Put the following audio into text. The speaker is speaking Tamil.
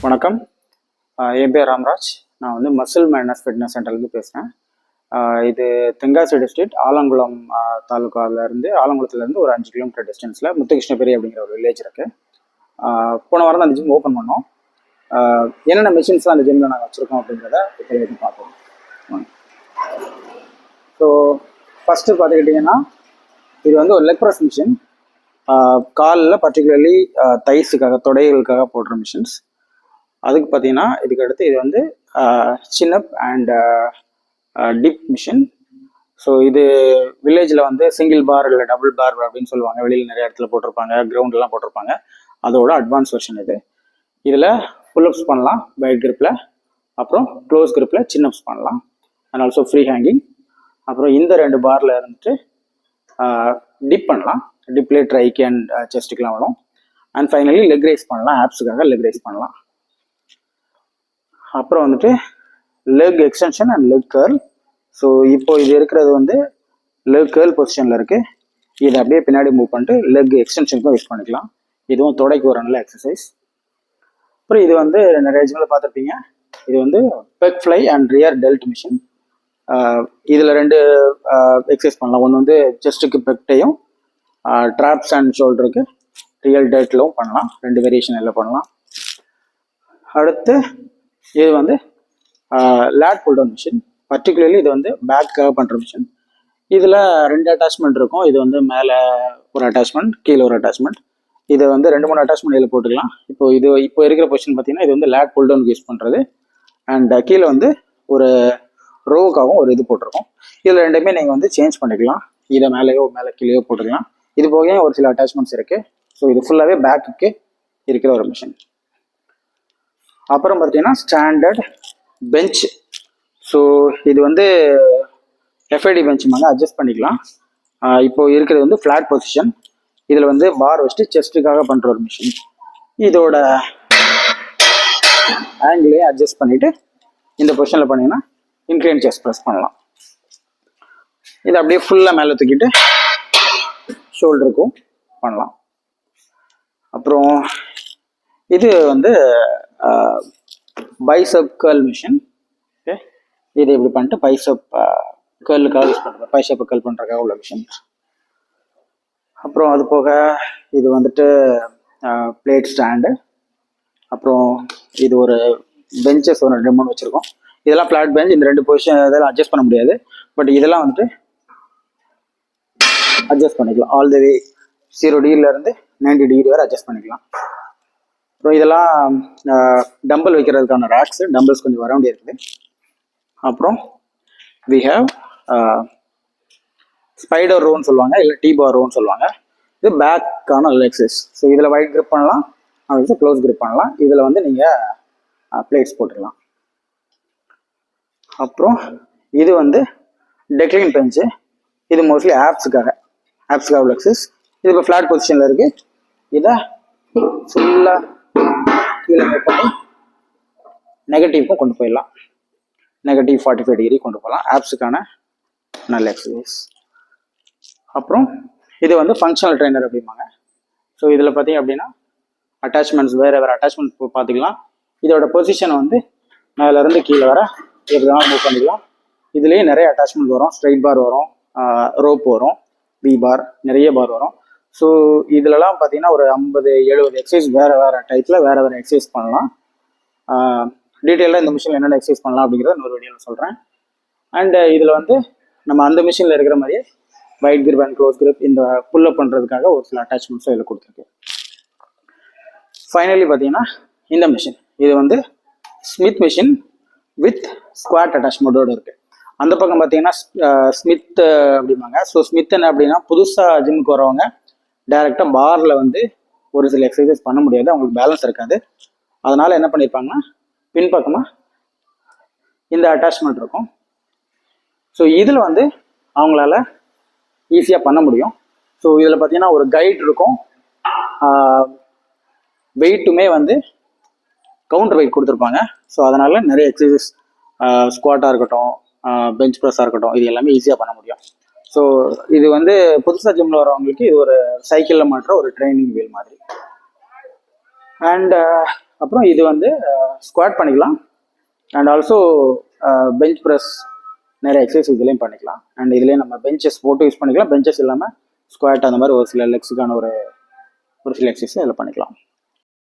வணக்கம். என் பேர் ராம்ராஜ். நான் வந்து மசில் மேனஸ் ஃபிட்னஸ் சென்டர்லேருந்து பேசுகிறேன். இது தென்காசி டிஸ்ட்ரிக்ட் ஆலங்குளம் தாலுக்காவிலேருந்து ஆலங்குளத்துலேருந்து ஒரு 5 கிலோமீட்டர் டிஸ்டன்ஸில் முத்துகிருஷ்ணபுரி அப்படிங்கிற ஒரு வில்லேஜ் இருக்குது. போன வாரம் தான் அந்த ஜிம் ஓப்பன் பண்ணோம். என்னென்ன மிஷின்ஸ்லாம் அந்த ஜிம்மில் நாங்கள் வச்சுருக்கோம் அப்படிங்கிறத இப்போ பார்ப்போம். ஸோ ஃபஸ்ட்டு பார்த்துக்கிட்டிங்கன்னா இது வந்து ஒரு லெக் ப்ரெஸ் மிஷின். காலில் பர்டிகுலர்லி தைஸுக்காக தொடைகளுக்காக போடுற மிஷின்ஸ். அதுக்கு பார்த்தீங்கன்னா இதுக்கு அடுத்து இது வந்து சின்னப் அண்ட் டிப் மிஷின். ஸோ இது வில்லேஜில் வந்து சிங்கிள் பார் இல்லை டபுள் பார் அப்படின்னு சொல்லுவாங்க. வெளியில் நிறைய இடத்துல போட்டிருப்பாங்க, கிரவுண்ட்லாம் போட்டிருப்பாங்க. அதோட அட்வான்ஸ் வெர்ஷன் இது. இதில் புல்அப்ஸ் பண்ணலாம் வைட் கிரிப்பில், அப்புறம் க்ளோஸ் கிரிப்பில் சின்னப்ஸ் பண்ணலாம், அண்ட் ஆல்சோ ஃப்ரீ ஹேங்கிங். அப்புறம் இந்த 2 பாரில் இருந்துட்டு டிப் பண்ணலாம். டிப்லே ட்ரைக்கு அண்ட் செஸ்ட்டுக்கெலாம் வரும். அண்ட் ஃபைனலி லெக் ரைஸ் பண்ணலாம், ஆப்ஸுக்காக லெக் ரைஸ் பண்ணலாம். அப்புறம் வந்துட்டு leg extension and leg girl. So இப்போ இது இருக்கிறது வந்து லெக் கேர்ள் பொசிஷனில் இருக்குது. இதை அப்படியே பின்னாடி மூவ் பண்ணிட்டு லெக் எக்ஸ்டென்ஷனுக்கும் யூஸ் பண்ணிக்கலாம். இதுவும் தொடைக்கு ஒரு நல்ல எக்ஸசைஸ். அப்புறம் இது வந்து நிறைய ஜிம்மில் பார்த்துருப்பீங்க. இது வந்து pec fly and rear delt machine. இதில் 2 எக்ஸசைஸ் பண்ணலாம். ஒன்று வந்து செஸ்ட்டுக்கு பெக்டையும், ட்ராப்ஸ் அண்ட் ஷோல்டருக்கு ரியல் டெல்ட்லும் பண்ணலாம். 2 வேரியேஷன் எல்லாம் பண்ணலாம். அடுத்து இது வந்து lat pull down machine. Particularly இது வந்து பேக்காக பண்ணுற மிஷின். இதில் 2 அட்டாச்மெண்ட் இருக்கும். இது வந்து மேலே ஒரு அட்டாச்மெண்ட், கீழே ஒரு அட்டாச்மெண்ட். இதை வந்து 2-3 அட்டாச்மெண்ட் இதில் போட்டுக்கலாம். இப்போ இருக்கிற பொசிஷன் பார்த்தீங்கன்னா இது வந்து லேட் புல் டவுனுக்கு யூஸ் பண்ணுறது. அண்ட் கீழே வந்து ஒரு ரோவுக்காகவும் ஒரு இது போட்டிருக்கோம். இதில் 2மே நீங்கள் வந்து சேஞ்ச் பண்ணிக்கலாம். இதை மேலேயோ கீழேயோ போட்டுக்கலாம். இது போக ஒரு சில அட்டாச்மெண்ட்ஸ் இருக்குது. ஸோ இது ஃபுல்லாகவே பேக்குக்கு இருக்கிற ஒரு மிஷின். அப்புறம் பார்த்தீங்கன்னா ஸ்டாண்டர்ட் பெஞ்ச். ஸோ இது வந்து எஃப்ஐடி பெஞ்ச் மாதிரி அட்ஜஸ்ட் பண்ணிக்கலாம். இப்போ இருக்கிறது வந்து ஃப்ளாட் பொசிஷன். இதில் வந்து பார் வச்சுட்டு செஸ்ட்டுக்காக பண்ணுற ஒரு மிஷின். இதோட ஆங்கிளையும் அட்ஜஸ்ட் பண்ணிவிட்டு இந்த பொசிஷனில் பண்ணிங்கன்னா இன்க்ளைன் செஸ்ட் ப்ரெஸ் பண்ணலாம். இதை அப்படியே ஃபுல்லாக மேலே தூக்கிட்டு ஷோல்டருக்கும் பண்ணலாம். அப்புறம் இது வந்து பைசப் கேர்ள் மிஷின். ஓகே, இதை இப்படி பண்ணிட்டு பைசப் கேர்ளுக்காக யூஸ் பண்ணுறேன், பைசப்பை கேர்ள் பண்ணுறதுக்காக உள்ள மிஷின். அப்புறம் அது போக இது வந்துட்டு பிளேட் ஸ்டாண்டு. அப்புறம் இது ஒரு பெஞ்சஸ் ஒரு 2-3 வச்சுருக்கோம். இதெல்லாம் ஃப்ளாட் பெஞ்ச். இந்த 2 பொசிஷன் இதெல்லாம் அட்ஜஸ்ட் பண்ண முடியாது. பட் இதெல்லாம் வந்துட்டு அட்ஜஸ்ட் பண்ணிக்கலாம். ஆல் த வே 0 டிகிரிலேருந்து 90 டிகிரி வரை அட்ஜஸ்ட் பண்ணிக்கலாம். அப்புறம் இதெல்லாம் டம்பிள் வைக்கிறதுக்கான ரேக்ஸு. டம்பிள்ஸ் கொஞ்சம் வர வேண்டிய இருக்குது. அப்புறம் வி ஹேவ் ஸ்பைடர் ரோன்னு சொல்லுவாங்க, இல்லை டீபார் ரோன்னு சொல்லுவாங்க. இது பேக்கான எக்ஸசைஸ். ஸோ இதில் வைட் கிரிப் பண்ணலாம், அதுக்கு க்ளோஸ் கிரிப் பண்ணலாம். இதில் வந்து நீங்கள் பிளேட்ஸ் போட்டுக்கலாம். அப்புறம் இது வந்து டெக்லைன் பெஞ்சு. இது மோஸ்ட்லி ஆப்ஸுக்காக உள்ள எக்ஸசைஸ். இது இப்போ ஃப்ளாட் பொசிஷனில் இருக்குது. இதை ஃபுல்லாக கீழே பண்ணி நெகட்டிவ்க்கும் கொண்டு போயிடலாம். நெகட்டிவ் 45 டிகிரி கொண்டு போகலாம். ஆப்ஸுக்கான நல்ல எக்ஸசைஸ். அப்புறம் இது வந்து ஃபங்க்ஷனல் ட்ரைனர் அப்படிம்பாங்க. ஸோ இதில் பார்த்தீங்க அப்படின்னா அட்டாச்மெண்ட்ஸ் வேறு அட்டாச்மெண்ட் பார்த்துக்கலாம். இதோட பொசிஷன் வந்து மேலேருந்து கீழே வர எப்படி வேணாலும் மூவ் பண்ணிக்கலாம். இதுலேயே நிறைய அட்டாச்மெண்ட் வரும். ஸ்ட்ரைட் பார் வரும், ரோப் வரும், வி பார், நிறைய பார் வரும். ஸோ இதிலலாம் பார்த்தீங்கன்னா ஒரு 50-70 எக்ஸசைஸ் வேறு டைப்பில் வேறு எக்ஸசைஸ் பண்ணலாம். டீட்டெயிலாக இந்த மிஷினில் என்னென்ன எக்ஸசைஸ் பண்ணலாம் அப்படிங்கிறத இன்னொரு வீடியோவில் சொல்கிறேன். அண்டு இதில் வந்து நம்ம அந்த மிஷினில் இருக்கிற மாதிரியே wide grip and close grip இந்த புல்லப் பண்ணுறதுக்காக ஒரு சில அட்டாச்மெண்ட்ஸும் இதில் கொடுத்துருக்கு. ஃபைனலி பார்த்தீங்கன்னா இந்த மிஷின், இது வந்து ஸ்மித் மிஷின் வித் ஸ்குவாட் அட்டாச்மெண்ட்டோடு இருக்குது. அந்த பக்கம் பார்த்தீங்கன்னா ஸ்மித் அப்படிம்பாங்க. ஸோ ஸ்மித் என்ன அப்படின்னா, புதுசாக ஜிம்முக்கு வரவங்க டைரெக்டாக பாரில் வந்து ஒரு சில எக்ஸசைஸ் பண்ண முடியாது, அவங்களுக்கு பேலன்ஸ் இருக்காது. அதனால் என்ன பண்ணியிருப்பாங்கன்னா பின்பக்கமாக இந்த அட்டாச்மெண்ட் இருக்கும். ஸோ இதில் வந்து அவங்களால ஈஸியாக பண்ண முடியும். ஸோ இதில் பார்த்தீங்கன்னா ஒரு கைட் இருக்கும். வெயிட்டுமே வந்து கவுண்டர் வெயிட் கொடுத்துருப்பாங்க. ஸோ அதனால் நிறைய எக்ஸசைஸ் ஸ்குவாட்டாக இருக்கட்டும், பெஞ்ச் ப்ரெஸ்ஸாக இருக்கட்டும், இது எல்லாமே ஈஸியாக பண்ண முடியும். ஸோ இது வந்து புதுசாக ஜிம்மில் வரவங்களுக்கு இது ஒரு சைக்கிளில் மாட்டுற ஒரு ட்ரைனிங் வீல் மாதிரி. அண்ட் அப்புறம் இது வந்து ஸ்குவாட் பண்ணிக்கலாம். அண்ட் ஆல்சோ பெஞ்ச் ப்ரெஸ் நிறைய எக்ஸசைஸ் இதுலேயும் பண்ணிக்கலாம். அண்ட் இதுலேயும் நம்ம பெஞ்சஸ் போட்டு யூஸ் பண்ணிக்கலாம். பெஞ்சஸ் இல்லாமல் ஸ்குவாட் அந்த மாதிரி ஒரு சில லெக்ஸுக்கான ஒரு சில எக்ஸசைஸ் அதில் பண்ணிக்கலாம்.